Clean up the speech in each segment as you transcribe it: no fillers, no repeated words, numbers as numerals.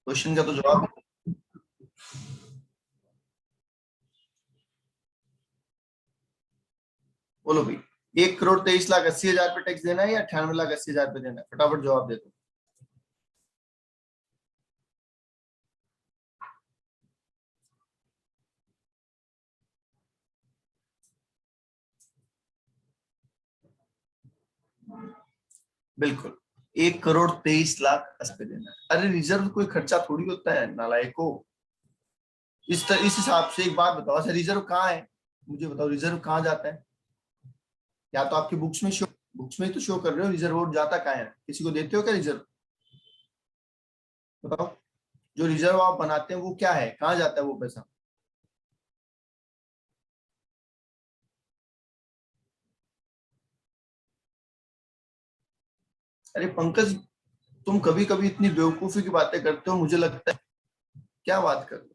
Question का तो जवाब बोलो भाई। 1,23,80,000 पे टैक्स देना है या 98,80,000 पे देना है? फटाफट जवाब दे दो। बिल्कुल 1,23,80,000 पे देना है। अरे रिजर्व कोई खर्चा थोड़ी होता है नालायको। इस हिसाब से एक बात बताओ, अच्छा रिजर्व कहाँ है? मुझे बताओ रिजर्व कहाँ जाता है? या तो आपकी बुक्स में तो शो कर रहे हो रिजर्व, और जाता कहाँ है? किसी को देते हो क्या रिजर्व? बताओ, जो रिजर्व आप बनाते हैं वो क्या है, कहाँ जाता है वो पैसा? अरे पंकज, तुम कभी कभी इतनी बेवकूफी की बातें करते हो, मुझे लगता है। क्या बात कर रहे हो?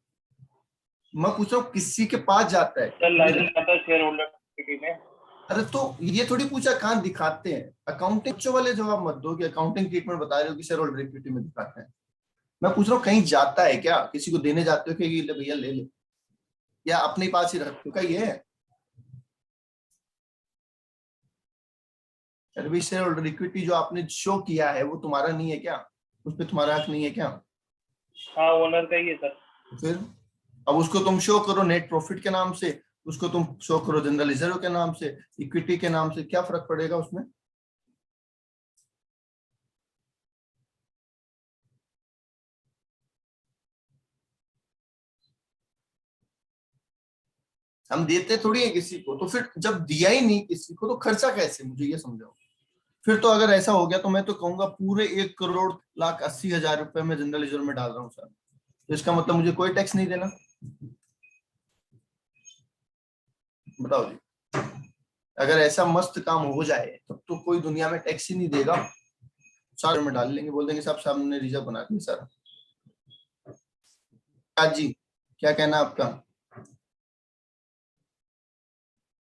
मैं पूछ रहा हूँ किसी के पास जाता है? सर लाइसेंस आता है शेयर होल्डर में। अरे तो ये थोड़ी पूछा कहाँ दिखाते हैं। अकाउंटिंग बच्चों वाले जवाब मत दो कि अकाउंटिंग ट्रीटमेंट बता रहे हो कि शेयर होल्डर इक्विटी में दिखाते हैं। मैं पूछ रहा हूँ कहीं जाता है क्या? किसी को देने जाते हो कि ये ले भैया ले ले, या अपने पास ही रखते हो? क्या ये है? अरे भाई शेयर होल्डर इक्विटी जो आपने शो किया है वो तुम्हारा नहीं है क्या? उस पर तुम्हारा हक नहीं है क्या? हाँ ओनर का ही है सर। फिर अब उसको तुम शो करो नेट प्रॉफिट के नाम से, उसको तुम शो करो जनरल रिजर्व के नाम से, इक्विटी के नाम से, क्या फर्क पड़ेगा उसमें? हम देते थोड़ी है किसी को, तो फिर जब दिया ही नहीं किसी को तो खर्चा कैसे, मुझे ये समझाओ। फिर तो अगर ऐसा हो गया तो मैं तो कहूंगा पूरे 1,80,00,000 रुपए में जनरल रिजर्व में डाल रहा हूँ सर, तो इसका मतलब मुझे कोई टैक्स नहीं देना। बताओ जी, अगर ऐसा मस्त काम हो जाए तब तो कोई दुनिया में टैक्स ही नहीं देगा। सारे में डाल लेंगे, बोल देंगे साहब सामने रिजर्व बना दिया सर। आज जी क्या कहना है आपका?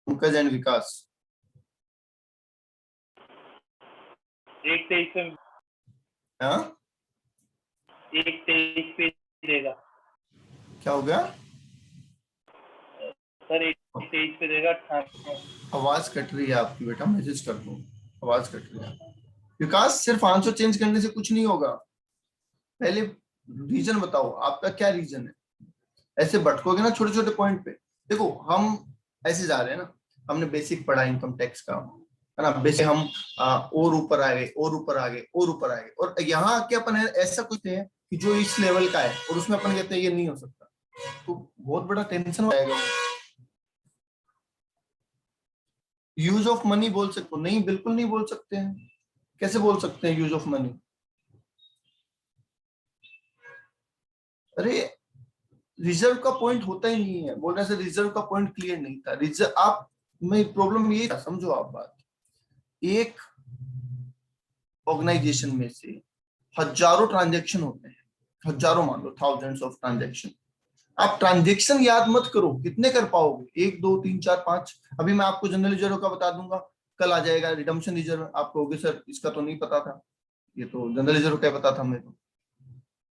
पंकज एंड विकास। 1,23 पे हाँ 1,23 पे देगा क्या हो गया? सर, 1,23 पे देगा। आवाज कट रही है आपकी बेटा, मैसेज कर दो, आवाज कट रही है। विकास सिर्फ आंसर चेंज करने से कुछ नहीं होगा, पहले रीजन बताओ आपका क्या रीजन है। ऐसे भटकोगे ना छोटे छोटे पॉइंट पे। देखो हम ऐसे जा रहे हैं ना, हमने बेसिक पढ़ा इनकम टैक्स का, है ना, बेसिक हम और ऊपर आ गए और ऊपर आ गए और ऊपर आ गए, और यहाँ आके अपन ऐसा कुछ है कि जो इस लेवल का है और उसमें अपन कहते हैं ये नहीं हो सकता, तो बहुत बड़ा टेंशन हो जाएगा। यूज ऑफ मनी बोल सकते हो? नहीं बिल्कुल नहीं बोल सकते हैं। कैसे बोल सकते हैं यूज ऑफ मनी? अरे रिजर्व का पॉइंट होता ही नहीं है, बोलने से रिजर्व का पॉइंट क्लियर नहीं था। रिजर्व आप में प्रॉब्लम ये समझो आप बात, एक ऑर्गेनाइजेशन में से हजारों ट्रांजेक्शन होते हैं, हजारों मान लो थाउजेंड्स ऑफ ट्रांजेक्शन। आप ट्रांजेक्शन याद मत करो, कितने कर पाओगे? 1 2 3 4 5। अभी मैं आपको जनरल रिजर्व का बता दूंगा, कल आ जाएगा रिडम्पशन रिजर्व, आप कहोगे सर इसका तो नहीं पता था, ये तो जनरल रिजर्व का पता था हमें तो।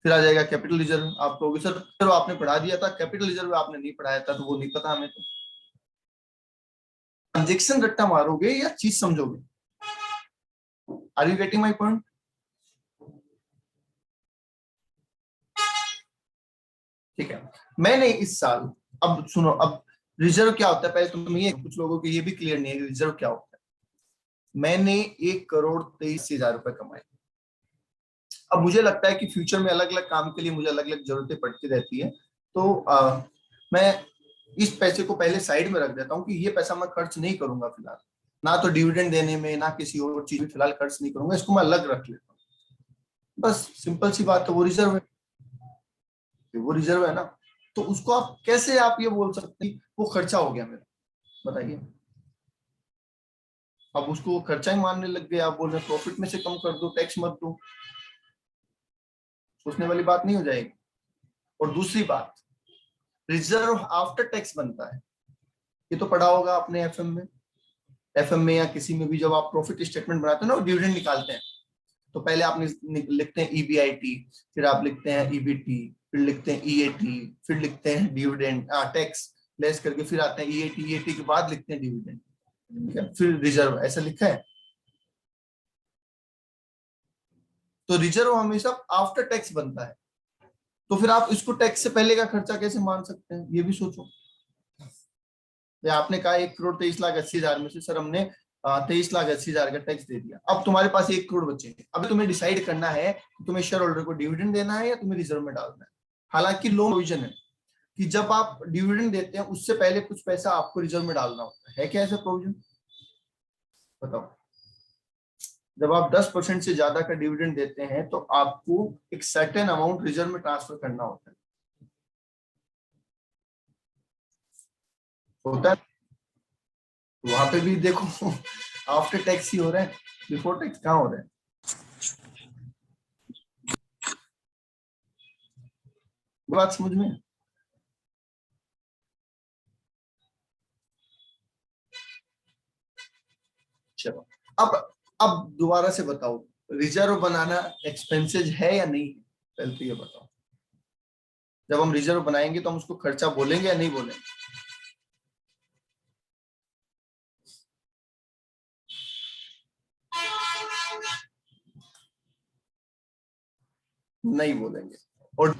फिर आ जाएगा कैपिटल रिजर्व, आप कहोगे सर आपने पढ़ा दिया था, कैपिटल रिजर्व आपने नहीं पढ़ाया था तो वो नहीं पता हमें तो। ट्रांजेक्शन रट्टा मारोगे या चीज समझोगे? Are you getting my point? ठीक है, मैंने इस साल, अब सुनो, अब रिजर्व क्या होता है पहले तुम ये, कुछ लोगों को ये भी क्लियर नहीं है कि रिजर्व क्या होता है। मैंने 1,23,80,000 रुपए कमाए। अब मुझे लगता है कि फ्यूचर में अलग अलग काम के लिए मुझे अलग अलग जरूरतें पड़ती रहती है, तो मैं इस पैसे को पहले साइड में रख देता हूँ कि ये पैसा मैं खर्च नहीं करूंगा फिलहाल, ना तो डिविडेंड देने में ना किसी और चीज में फिलहाल खर्च नहीं करूंगा, इसको मैं अलग रख लेता हूँ। बस सिंपल सी बात है, वो रिजर्व है, वो रिजर्व है ना। तो उसको आप कैसे आप ये बोल सकते हैं वो खर्चा हो गया मेरा? बताइए। अब उसको वो खर्चा ही मानने लग गए, आप बोल रहे प्रॉफिट में से कम कर दो, टैक्स मत दो, सोचने वाली बात नहीं हो जाएगी। और दूसरी बात, रिजर्व आफ्टर टैक्स बनता है, ये तो पढ़ा होगा आपने एफएम में। एफएम में या किसी में भी जब आप प्रॉफिट स्टेटमेंट बनाते हो ना, डिविडेंड निकालते हैं, तो पहले आप लिखते हैं EBIT, फिर आप लिखते हैं EBT, फिर लिखते हैं EAT, फिर लिखते हैं डिविडेंड टैक्स लेस करके, फिर आते हैं EAT के बाद लिखते हैं डिविडेंड, ठीक है, फिर रिजर्व, ऐसा लिखा है। तो रिजर्व हमेशा आफ्टर टैक्स बनता है, तो फिर आप इसको टैक्स से पहले का खर्चा कैसे मान सकते हैं, ये भी सोचो। या आपने कहा 1,23,80,000 में से सर हमने 23,80,000 का टैक्स दे दिया, अब तुम्हारे पास 1 करोड़ बचे हैं, अब तुम्हें डिसाइड करना है कि तुम्हें शेयर होल्डर को डिविडेंड देना है या तुम्हें रिजर्व में डालना है। हालांकि लो प्रोविजन है कि जब आप डिविडेंड देते हैं उससे पहले कुछ पैसा आपको रिजर्व में डालना होता है क्या ऐसा प्रोविजन? बताओ। जब आप 10% से ज्यादा का डिविडेंड देते हैं तो आपको एक सर्टेन अमाउंट रिजर्व में ट्रांसफर करना होता है। वहां पे भी देखो आफ्टर टैक्स ही हो रहा है, बिफोर टैक्स कहाँ हो रहा है। बात समझ में? चलो, अब दोबारा से बताओ, रिजर्व बनाना एक्सपेंसेस है या नहीं है? पहले तो ये बताओ, जब हम रिजर्व बनाएंगे तो हम उसको खर्चा बोलेंगे या नहीं बोलेंगे? नहीं बोलेंगे। और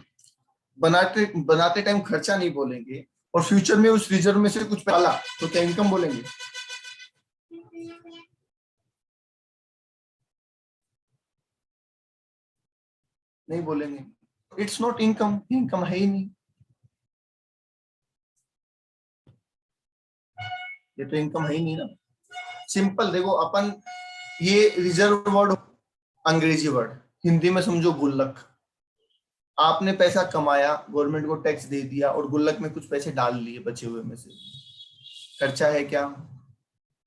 बनाते बनाते टाइम खर्चा नहीं बोलेंगे, और फ्यूचर में उस रिजर्व में से कुछ डाला तो क्या इनकम बोलेंगे? नहीं बोलेंगे। इट्स नॉट इनकम, इनकम है ही नहीं, ये तो इनकम है ही नहीं ना। सिंपल देखो, अपन ये रिजर्व वर्ड अंग्रेजी वर्ड, हिंदी में समझो गुल्लक। आपने पैसा कमाया, गवर्नमेंट को टैक्स दे दिया और गुल्लक में कुछ पैसे डाल लिए बचे हुए में से, खर्चा है क्या?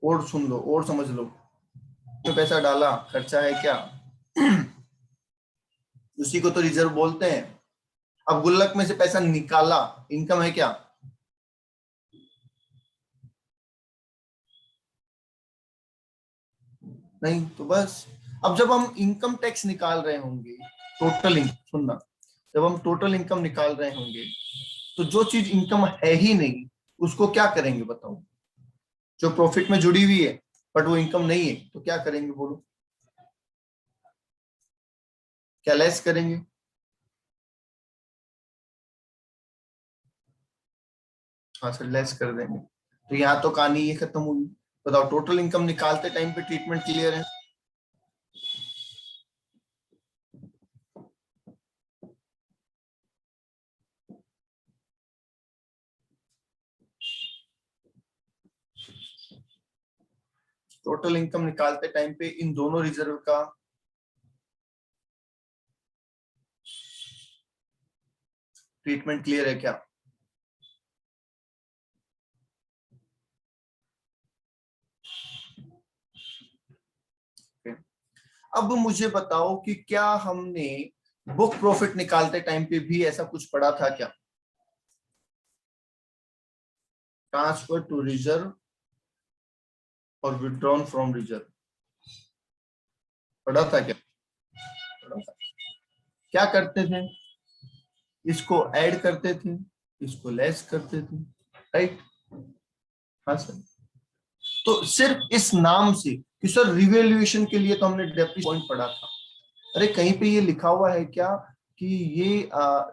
और सुन लो और समझ लो, तो पैसा डाला खर्चा है क्या? उसी को तो रिजर्व बोलते हैं। अब गुल्लक में से पैसा निकाला, इनकम है क्या? नहीं, तो बस। अब जब हम इनकम टैक्स निकाल रहे होंगे, टोटल इनकम, सुनना, जब हम टोटल इनकम निकाल रहे होंगे तो जो चीज इनकम है ही नहीं उसको क्या करेंगे बताओ? जो प्रॉफिट में जुड़ी हुई है बट वो इनकम नहीं है तो क्या करेंगे बोलो? क्या लेस करेंगे? हाँ सर, लेस कर देंगे। तो यहाँ तो कहानी ये खत्म हुई। बताओ, टोटल इनकम निकालते टाइम पे ट्रीटमेंट क्लियर है? टोटल इनकम निकालते टाइम पे इन दोनों रिजर्व का ट्रीटमेंट क्लियर है क्या? अब मुझे बताओ कि क्या हमने बुक प्रॉफिट निकालते टाइम पे भी ऐसा कुछ पढ़ा था क्या? ट्रांसफर टू रिजर्व और विड्रॉन फ्रॉम रिजर्व, पढ़ा था क्या? पढ़ा था। क्या करते थे? इसको ऐड करते थे, इसको लेस करते थे, राइट? हाँ सर। तो सिर्फ इस नाम से कि सर रिवैल्यूएशन के लिए तो हमने डेप्रिसिएशन पॉइंट पढ़ा था, अरे कहीं पे ये लिखा हुआ है क्या कि ये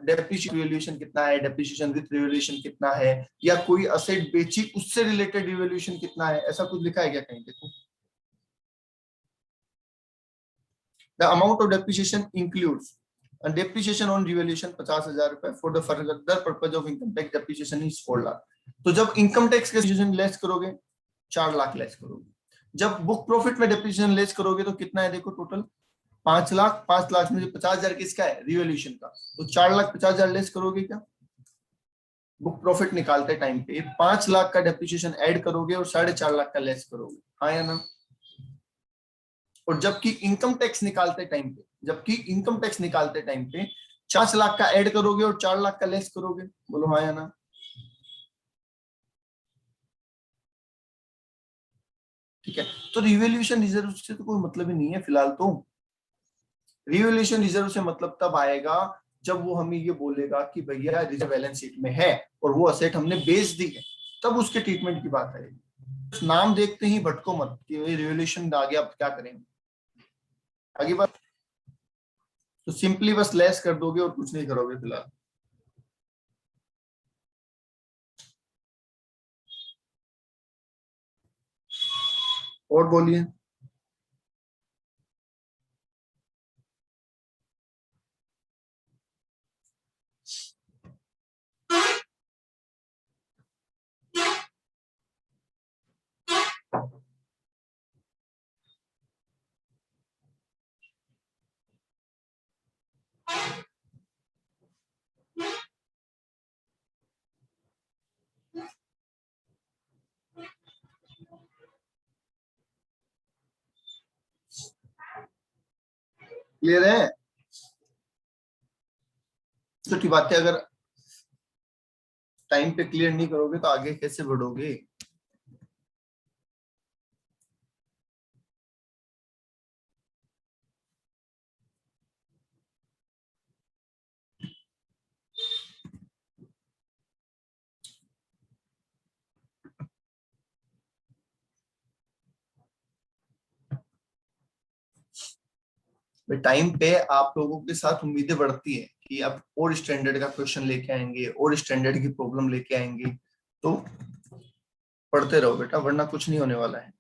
डेप्रिसिएशन रिवैल्यूएशन कितना है, डेप्रिसिएशन विद रिवैल्यूएशन कितना है, या कोई असेट बेची उससे रिलेटेड रिवैल्यूएशन कितना है, ऐसा कुछ लिखा है क्या कहीं? देखो, the amount of depreciation includes depreciation on revaluation 50,000 रुपए for the further purpose of income tax depreciation is 4 lakh. तो जब इनकम टैक्स के डिप्रिसिएशन लेस करोगे 4 लाख लेस करोगे, जब बुक प्रॉफिट में डेप्रिसिएशन लेस करोगे तो कितना है? देखो टोटल 5 लाख, 5 लाख में 50,000 किसका है? रिवैल्यूएशन का। तो 4,50,000 लेस करोगे क्या? बुक प्रॉफिट निकालते टाइम पे 5 लाख का डेप्रिसिएशन ऐड करोगे और 4.5 लाख का लेस करोगे, हाँ या ना? और जबकि इनकम टैक्स निकालते टाइम पे, जबकि इनकम टैक्स निकालते टाइम पे 5 लाख का ऐड करोगे और 4 लाख का लेस करोगे, बोलो हाँ या ना? ठीक है, तो रिवैल्यूएशन रिजर्व से तो कोई मतलब ही नहीं है फिलहाल तो। रिवैल्यूएशन रिजर्व से मतलब तब आएगा जब वो हमें ये बोलेगा कि भैया रिजर्व बैलेंस शीट में है और वो असेट हमने बेच दी है, तब उसके ट्रीटमेंट की बात आएगी। नाम देखते ही भटको मत कि रिवैल्यूएशन आ गया, अब क्या करेंगे आगे बात। तो सिंपली बस लेस कर दोगे और कुछ नहीं करोगे फिलहाल। और बोलिए। क्लियर है? छोटी बातें अगर टाइम पे क्लियर नहीं करोगे तो आगे कैसे बढ़ोगे? टाइम पे आप लोगों के साथ उम्मीदें बढ़ती है कि आप और स्टैंडर्ड का क्वेश्चन लेके आएंगे और स्टैंडर्ड की प्रॉब्लम लेके आएंगे, तो पढ़ते रहो बेटा, वरना कुछ नहीं होने वाला है।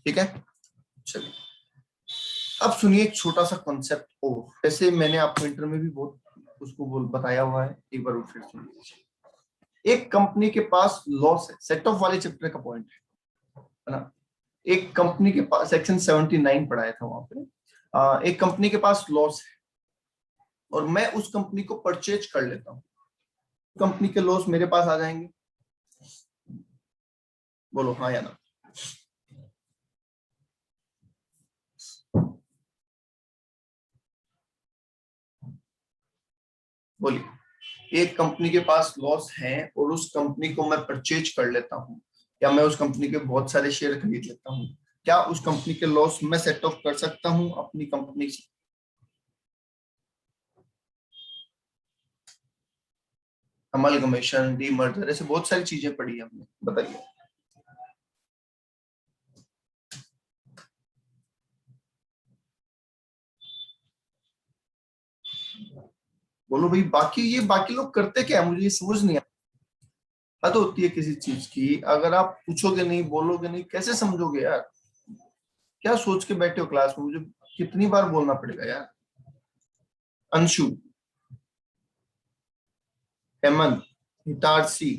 ठीक है, चलिए अब सुनिए एक छोटा सा कॉन्सेप्ट और, जैसे मैंने आपको इंटर में भी बहुत उसको बताया हुआ है, एक बार फिर सुन लीजिए। एक कंपनी के पास लॉस है, सेट ऑफ वाले चैप्टर का पॉइंट है ना। एक कंपनी के पास सेक्शन 79 पढ़ाया था वहां पे। एक कंपनी के पास लॉस है और मैं उस कंपनी को परचेज कर लेता हूँ, कंपनी के लॉस मेरे पास आ जाएंगे। बोलो हाँ या ना। बोलिए। एक कंपनी के पास लॉस है और उस कंपनी को मैं परचेज कर लेता हूँ, या मैं उस कंपनी के बहुत सारे शेयर खरीद लेता हूँ, क्या उस कंपनी के लॉस मैं सेट ऑफ कर सकता हूँ अपनी कंपनी से? अमलगमेशन, डीमर्जर, ऐसे बहुत सारी चीजें पढ़ी है हमने, बताइए। बोलो भाई, बाकी ये बाकी लोग करते क्या है, मुझे ये समझ नहीं आता। हद होती है किसी चीज की, अगर आप पूछोगे नहीं, बोलोगे नहीं, कैसे समझोगे यार? क्या सोच के बैठे हो क्लास में, मुझे कितनी बार बोलना पड़ेगा यार। अंशु, हेमंत, हितारसी,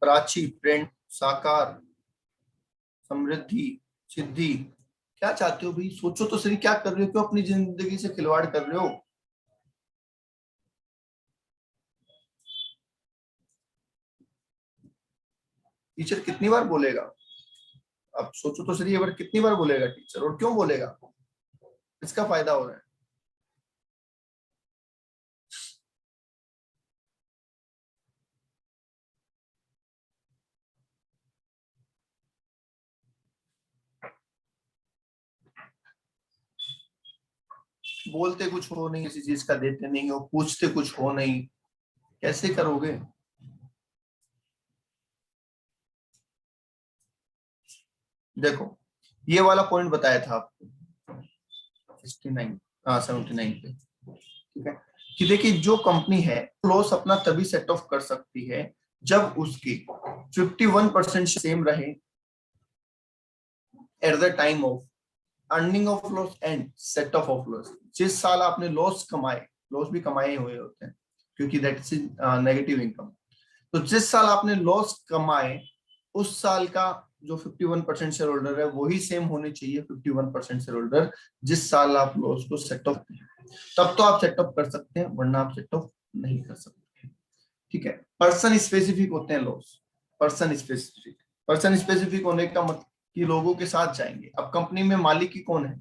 प्राची, प्रेम, साकार, समृद्धि, सिद्धि, क्या चाहते हो भाई? सोचो तो सही, क्या कर रहे हो? क्यों अपनी जिंदगी से खिलवाड़ कर रहे हो? टीचर कितनी बार बोलेगा? अब सोचो तो सही, एक बार कितनी बार बोलेगा टीचर, और क्यों बोलेगा? इसका फायदा हो रहा है। बोलते कुछ हो नहीं, किसी चीज का देते नहीं हो, पूछते कुछ हो नहीं, कैसे करोगे? देखो, ये वाला पॉइंट बताया था आपको 69, हाँ 79 पे, ठीक है, कि देखिए जो कंपनी है लॉस अपना तभी सेट ऑफ कर सकती है जब उसकी 51% सेम रहे at the time of earning of loss and set of loss. जिस साल आपने लॉस कमाए, लॉस भी कमाए हुए होते हैं क्योंकि दैट इज नेगेटिव इनकम, तो जिस साल आपने लॉस कमाए उस साल का जो 51% शेयर होल्डर है वही सेम होने चाहिए 51% शेयर होल्डर जिस साल आप लॉस को सेट ऑफ, तब तो आप सेटअप कर सकते हैं, वरना आप सेटअप नहीं कर सकते। ठीक है, पर्सन स्पेसिफिक होते हैं loss, person specific. Person specific होने का मतलब कि लोगों के साथ जाएंगे। अब कंपनी में मालिक की कौन है?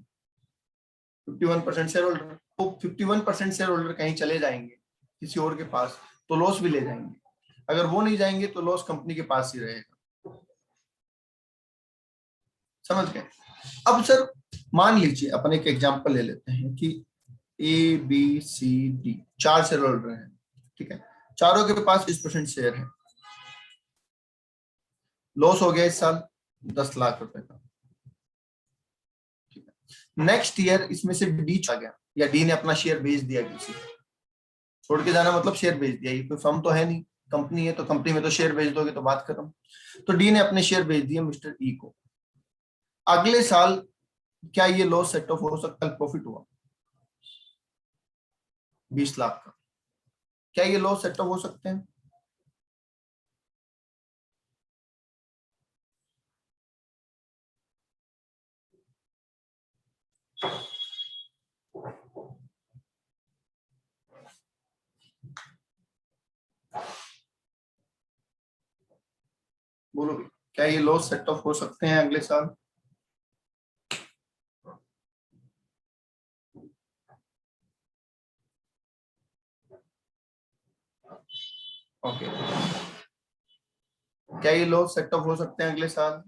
51% शेयर होल्डर। तो 51% शेयर होल्डर कहीं चले जाएंगे किसी और के पास तो लॉस भी ले जाएंगे, अगर वो नहीं जाएंगे तो लॉस कंपनी के पास ही रहेगा। समझ गए? अब सर मान लीजिए अपन एक एग्जांपल ले लेते हैं कि A B C D 4 shareholder हैं, ठीक है, चारों के पास 20% शेयर है। लॉस हो गया इस साल 10 लाख रुपए का, ठीक है। नेक्स्ट ईयर इसमें से डी आ गया, या डी ने अपना शेयर बेच दिया किसी को, छोड़ के जाना मतलब शेयर बेच दिया, ये कोई फर्म तो है नहीं, कंपनी है, तो कंपनी में तो शेयर बेच दोगे तो बात खत्म। तो डी ने अपने शेयर बेच दिए मिस्टर ई को। अगले साल क्या ये लॉस सेट ऑफ हो सकता है? प्रॉफिट हुआ 20 लाख का, क्या ये लॉस सेट ऑफ हो सकते हैं? बोलो भी, क्या ये लॉस सेट ऑफ हो सकते हैं अगले साल? ओके, क्या ये लॉस सेट ऑफ हो सकते हैं अगले साल?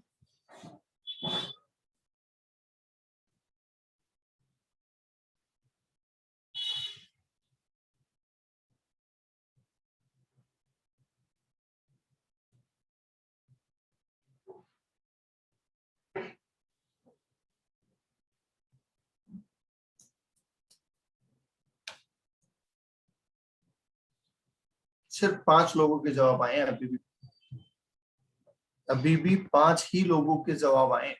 सिर्फ 5 लोगों के जवाब आए हैं अभी भी, अभी भी 5 ही लोगों के जवाब आए हैं।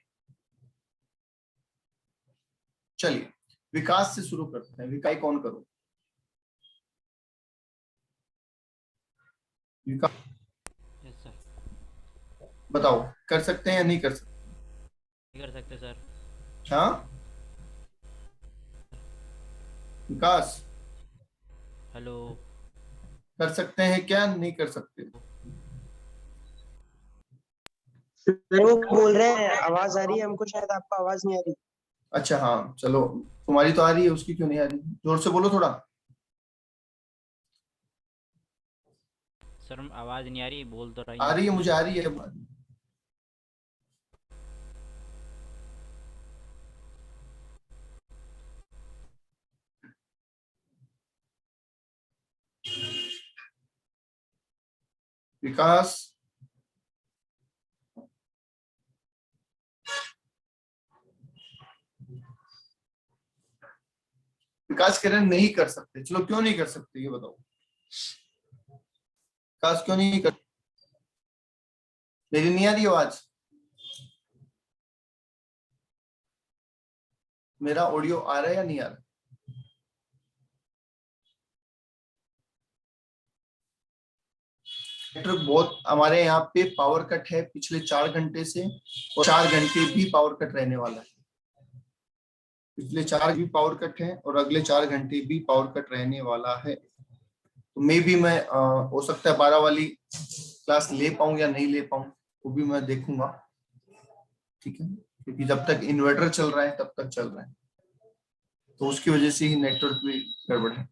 चलिए विकास से शुरू करते हैं। विकास कौन करो? विकास यस सर। बताओ, कर सकते हैं या नहीं कर सकते? नहीं कर सकते सर। हाँ विकास, हेलो। कर सकते हैं क्या, नहीं कर सकते? सर वो बोल रहे हैं आवाज आ रही है हमको, शायद आपको आवाज नहीं आ रही। अच्छा हाँ चलो, तुम्हारी तो आ रही है, उसकी क्यों नहीं आ रही? जोर से बोलो थोड़ा। सर आवाज नहीं आ रही, बोल तो रही आ हैं। रही है, मुझे आ रही है। विकास, विकास कह रहे हैं नहीं कर सकते। चलो क्यों नहीं कर सकते ये बताओ, विकास क्यों नहीं कर? मेरी नहीं आ रही आवाज? मेरा ऑडियो आ रहा है या नहीं आ रहा? नेटवर्क बहुत, हमारे यहाँ पे पावर कट है पिछले 4 घंटे से, और 4 घंटे भी पावर कट रहने वाला है। पिछले 4 भी पावर कट है और अगले 4 घंटे भी पावर कट रहने वाला है। तो मे भी मैं हो सकता है 12 वाली क्लास ले पाऊं या नहीं ले पाऊं, वो भी मैं देखूंगा, ठीक है, क्योंकि जब तक इन्वर्टर चल रहा है तब तक चल रहा है, तो उसकी वजह से ही नेटवर्क भी गड़बड़ है।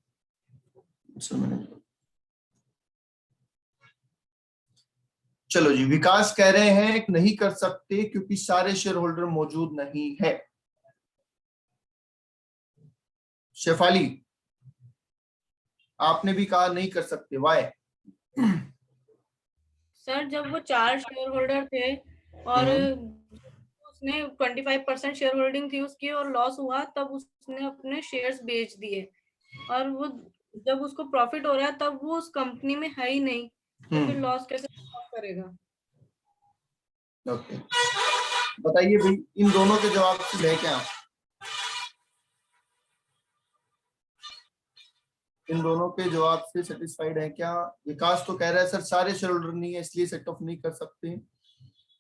चलो जी, विकास कह रहे हैं नहीं कर सकते क्योंकि सारे शेयर होल्डर मौजूद नहीं है। शेफाली, आपने भी कहा नहीं कर सकते, वाई? सर जब वो 4 शेयर होल्डर थे और उसने 25% शेयर होल्डिंग थी उसकी और लॉस हुआ, तब उसने अपने शेयर्स बेच दिए, और वो जब उसको प्रॉफिट हो रहा है तब वो उस कंपनी में है ही नहीं, तो फिर लॉस कैसे करेगा? ओके, बताइए भाई, इन दोनों के जवाब से है क्या? इन दोनों के जवाब से सेटिस्फाइड है क्या? विकास तो कह रहा है सर सारे शेयर होल्डर नहीं है इसलिए सेट ऑफ नहीं कर सकते,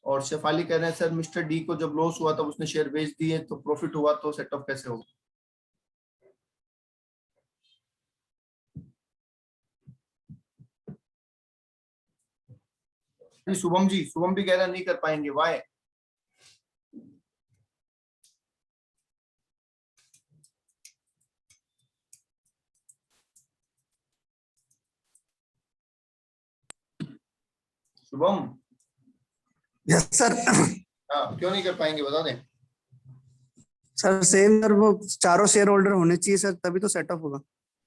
और शेफाली कह रहे हैं सर मिस्टर डी को जब लॉस हुआ तब उसने शेयर बेच दिए, तो प्रॉफिट हुआ तो सेट ऑफ कैसे होगा? शुभम जी, शुभम भी कह रहा है नहीं कर पाएंगे, वाई? Shubham, yes sir. हाँ, क्यों नहीं कर पाएंगे बता दें। सर सेम सर, वो चारों शेयर होल्डर होने चाहिए सर, तभी तो सेटअप होगा।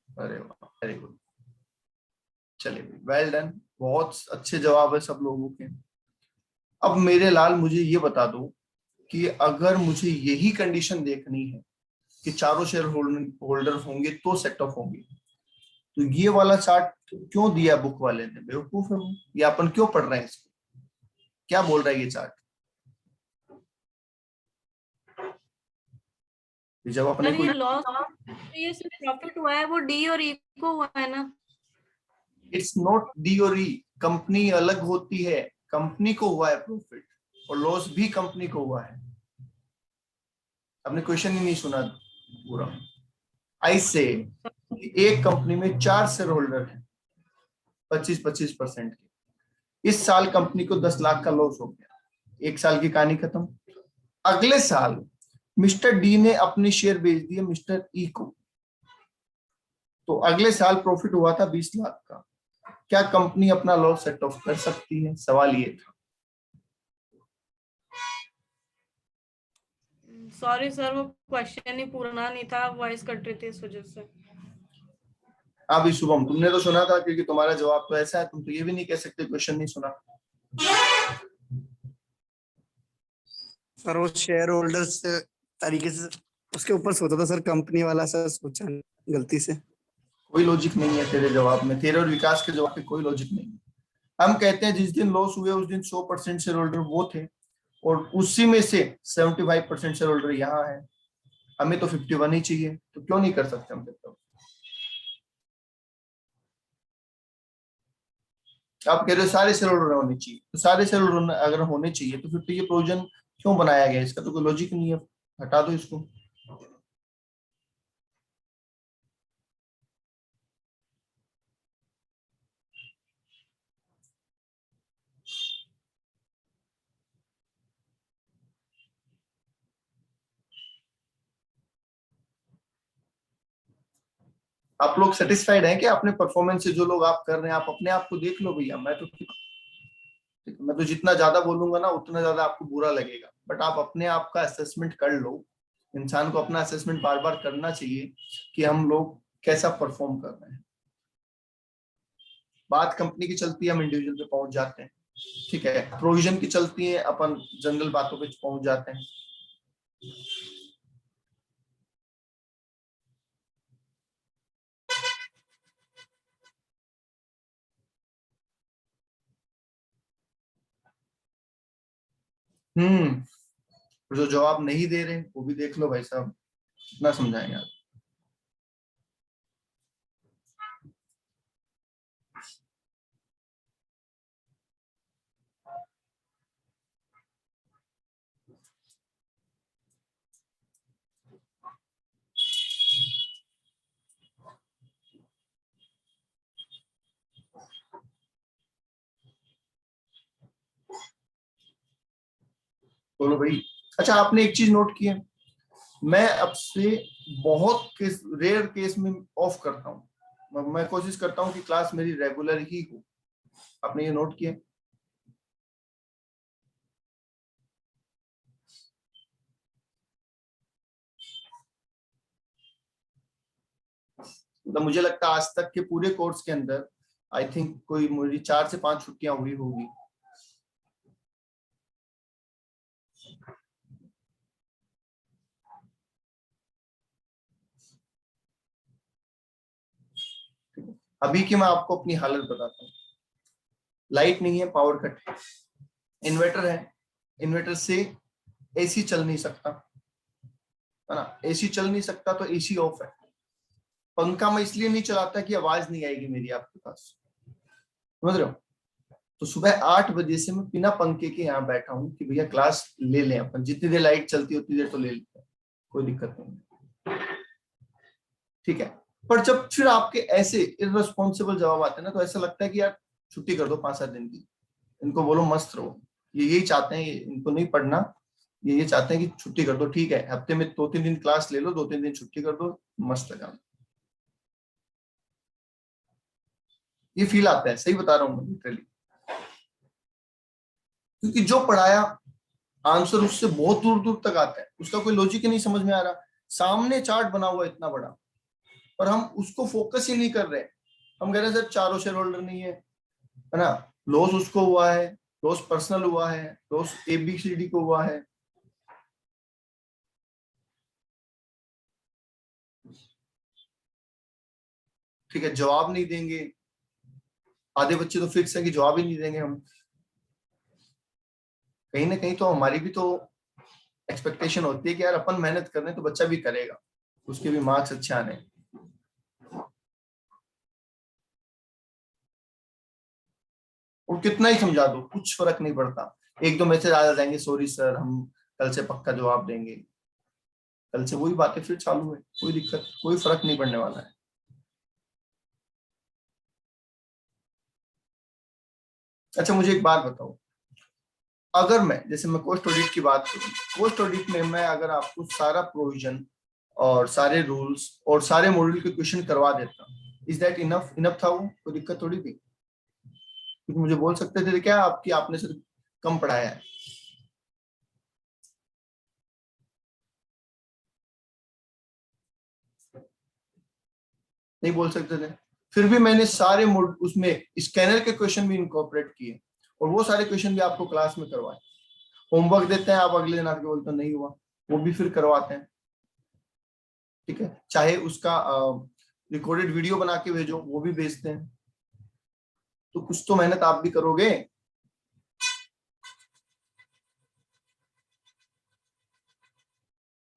अरे वाह, वेरी गुड, चलिए वेल डन, बहुत अच्छे जवाब है सब लोगों के। अब मेरे लाल मुझे ये बता दो कि अगर मुझे यही कंडीशन देखनी है कि चारों शेयर होल्डर होंगे तो सेट ऑफ होंगे, तो ये वाला चार्ट क्यों दिया बुक वाले ने? बेवकूफ है वो, ये अपन क्यों पढ़ रहे हैं इसको? क्या बोल रहा है ये चार्ट? जब अपने सर को ये लॉस, ये सिर्फ प्रॉफिट हुआ है, वो डी और ई को हुआ है ना। इट्स नॉट डी और ई, कंपनी अलग होती है, कंपनी को हुआ है प्रॉफिट और लॉस भी कंपनी को हुआ है। आपने क्वेश्चन ही नहीं सुना पूरा। आई से एक कंपनी में 4 शेयर होल्डर है 25-25% के। इस साल कंपनी को 10 लाख का लॉस हो गया, एक साल की कहानी खत्म। अगले साल मिस्टर डी ने अपने शेयर बेच दिए मिस्टर ई को, तो अगले साल प्रॉफिट हुआ था 20 लाख का। क्या कंपनी अपना लॉस सेट ऑफ कर सकती है? सवाल ये था। सॉरी सर, वो क्वेश्चन ही पूरा नहीं था, वॉइस कट रही थी इस वजह से। अभी शुभम तुमने तो सुना था, क्योंकि तुम्हारा जवाब तो ऐसा है, तुम तो ये भी नहीं कह सकते क्वेश्चन नहीं सुना। सर वो शेयर होल्डर्स तरीके से उसके ऊपर सोचा था सर, कंपनी वाला सर सोचा नहीं, गलती से। कोई लॉजिक नहीं है तेरे जवाब में, तेरे और विकास के जवाब में कोई लॉजिक नहीं है। हम कहते हैं जिस दिन लॉस हुए उस दिन 100% शेयर होल्डर वो थे, और उसी में से 75% शेयर होल्डर यहाँ है। हमें तो 51 ही चाहिए, तो क्यों नहीं कर सकते हम? तो आप कह रहे हो सारे शेयर होल्डर होने चाहिए, तो सारे शेयर होल्डर अगर होने चाहिए तो फिर तो ये प्रोविजन क्यों बनाया गया? इसका तो कोई लॉजिक नहीं है, हटा दो इसको। आप लोग सेटिस्फाइड हैं कि अपने परफॉर्मेंस से? जो लोग आप कर रहे हैं आप अपने आप को देख लो भैया। मैं तो जितना ज्यादा बोलूंगा ना उतना ज्यादा आपको बुरा लगेगा, बट आप अपने आप का असेसमेंट कर लो। इंसान को अपना असेसमेंट बार बार करना चाहिए कि हम लोग कैसा परफॉर्म कर रहे हैं। बात कंपनी की चलती है, हम इंडिविजुअल पे पहुंच जाते हैं, ठीक है। प्रोविजन की चलती है, अपन जनरल बातों पे पहुंच जाते हैं। जो जवाब नहीं दे रहे वो भी देख लो भाई साहब, कितना समझाएंगे आप। बोलो भाई। अच्छा, आपने एक चीज नोट की है, मैं अब से बहुत केस, रेयर केस में ऑफ करता हूँ। मैं कोशिश करता हूँ कि क्लास मेरी रेगुलर ही हो। आपने ये नोट किया? मतलब मुझे लगता है आज तक के पूरे कोर्स के अंदर आई थिंक कोई मेरी 4 से 5 छुट्टियां हुई होगी। अभी की मैं आपको अपनी हालत बताता हूँ। लाइट नहीं है, पावर कट है, इन्वर्टर है, इन्वर्टर से एसी चल नहीं सकता, है ना। एसी चल नहीं सकता तो एसी ऑफ है। पंखा मैं इसलिए नहीं चलाता कि आवाज नहीं आएगी मेरी आपके पास, समझ रहे हो। तो सुबह 8 बजे से मैं बिना पंखे के यहाँ बैठा हूँ कि भैया क्लास ले लें अपन, जितनी देर लाइट चलती है उतनी देर तो ले लेते हैं, कोई दिक्कत नहीं, ठीक है। पर जब फिर आपके ऐसे इररिस्पॉन्सिबल जवाब आते हैं ना, तो ऐसा लगता है कि यार छुट्टी कर दो 5-7 दिन की, इनको बोलो मस्त रहो। ये यही चाहते हैं, इनको नहीं पढ़ना, ये चाहते हैं कि छुट्टी कर दो, ठीक है। हफ्ते में 2-3 दिन क्लास ले लो, 2-3 दिन छुट्टी कर दो, मस्त है काम। ये फील आता है, सही बता रहा हूँ मैं लिटरली, क्योंकि जो पढ़ाया आंसर उससे बहुत दूर दूर तक आता है, उसका कोई लॉजिक ही नहीं समझ में आ रहा, सामने चार्ट बना हुआ इतना बड़ा, पर हम उसको फोकस ही नहीं कर रहे। हम कह रहे हैं सर चारों शेयर होल्डर नहीं है ना, लॉस उसको हुआ है, लॉस पर्सनल हुआ है, लॉस एबीसीडी को हुआ है। ठीक है, जवाब नहीं देंगे, आधे बच्चे तो फिक्स है कि जवाब ही नहीं देंगे हम। कहीं ना कहीं तो हमारी भी तो एक्सपेक्टेशन होती है कि यार अपन मेहनत कर रहे हैं तो बच्चा भी करेगा, उसके भी मार्क्स अच्छे आने। और कितना ही समझा दो कुछ फर्क नहीं पड़ता, एक दो मैसेज आ जाएंगे, सॉरी सर हम कल से पक्का जवाब देंगे, कल से वही बातें फिर चालू है, कोई दिक्कत, कोई फर्क नहीं पड़ने वाला है। अच्छा मुझे एक बात बताओ, अगर मैं जैसे मैं कॉस्ट ऑडिट की बात करूं, कॉस्ट ऑडिट में मैं अगर आपको सारा प्रोविजन और सारे रूल्स और सारे मॉड्यूल के क्वेश्चन करवा देता, इज दैट इनफ? इनफ था वो, कोई दिक्कत थोड़ी थी, क्योंकि मुझे बोल सकते थे क्या आपकी आपने सिर्फ कम पढ़ाया है। नहीं बोल सकते थे, फिर भी मैंने सारे उसमें स्कैनर के क्वेश्चन भी इनकॉर्पोरेट किए और वो सारे क्वेश्चन भी आपको क्लास में करवाए। होमवर्क देते हैं आप, अगले दिन आके बोलते नहीं हुआ, वो भी फिर करवाते हैं। ठीक है, चाहे उसका रिकॉर्डेड वीडियो बना के भेजो, वो भी भेजते हैं। तो कुछ तो मेहनत आप भी करोगे।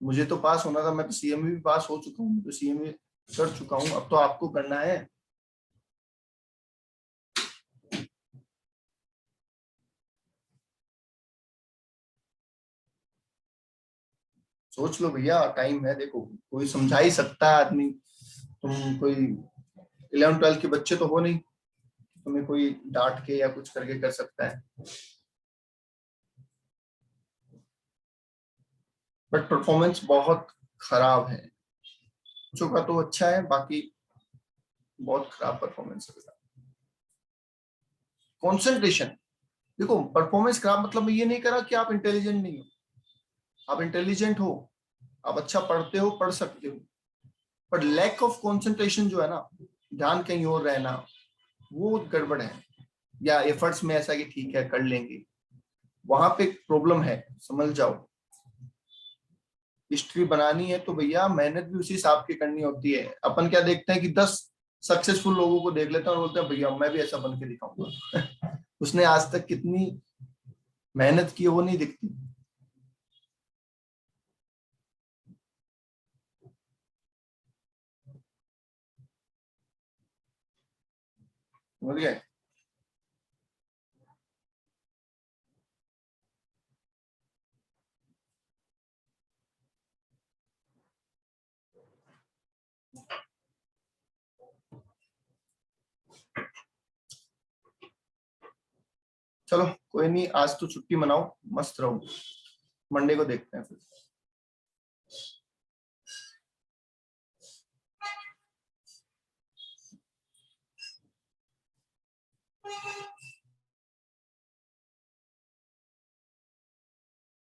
मुझे तो पास होना था, मैं तो सीएमए भी पास हो चुका हूँ, तो सीएमए कर चुका हूँ, अब तो आपको करना है। सोच लो भैया, टाइम है, देखो कोई समझा ही सकता है आदमी, तुम कोई 11-12 के बच्चे तो हो नहीं, तुम्हें कोई डांट के या कुछ करके कर सकता है। बट परफॉर्मेंस बहुत खराब है, बच्चों का तो अच्छा है, बाकी बहुत खराब परफॉर्मेंस है। कंसंट्रेशन, देखो परफॉर्मेंस खराब मतलब ये नहीं करा कि आप इंटेलिजेंट नहीं हो, आप इंटेलिजेंट हो, आप अच्छा पढ़ते हो, पढ़ सकते हो, पर लैक ऑफ कंसंट्रेशन जो है ना, ध्यान कहीं और रहना, वो गड़बड़ है। या एफर्ट्स में ऐसा कि ठीक है कर लेंगे, वहां पे प्रॉब्लम है, समझ जाओ। हिस्ट्री बनानी है तो भैया मेहनत भी उसी हिसाब की करनी होती है। अपन क्या देखते हैं कि 10 सक्सेसफुल लोगों को देख लेते हैं और बोलते हैं भैया मैं भी ऐसा बन के दिखाऊंगा उसने आज तक कितनी मेहनत की है वो नहीं दिखती। समझ गए? चलो कोई नहीं, आज तो छुट्टी मनाओ, मस्त रहो, मंडे को देखते हैं फिर।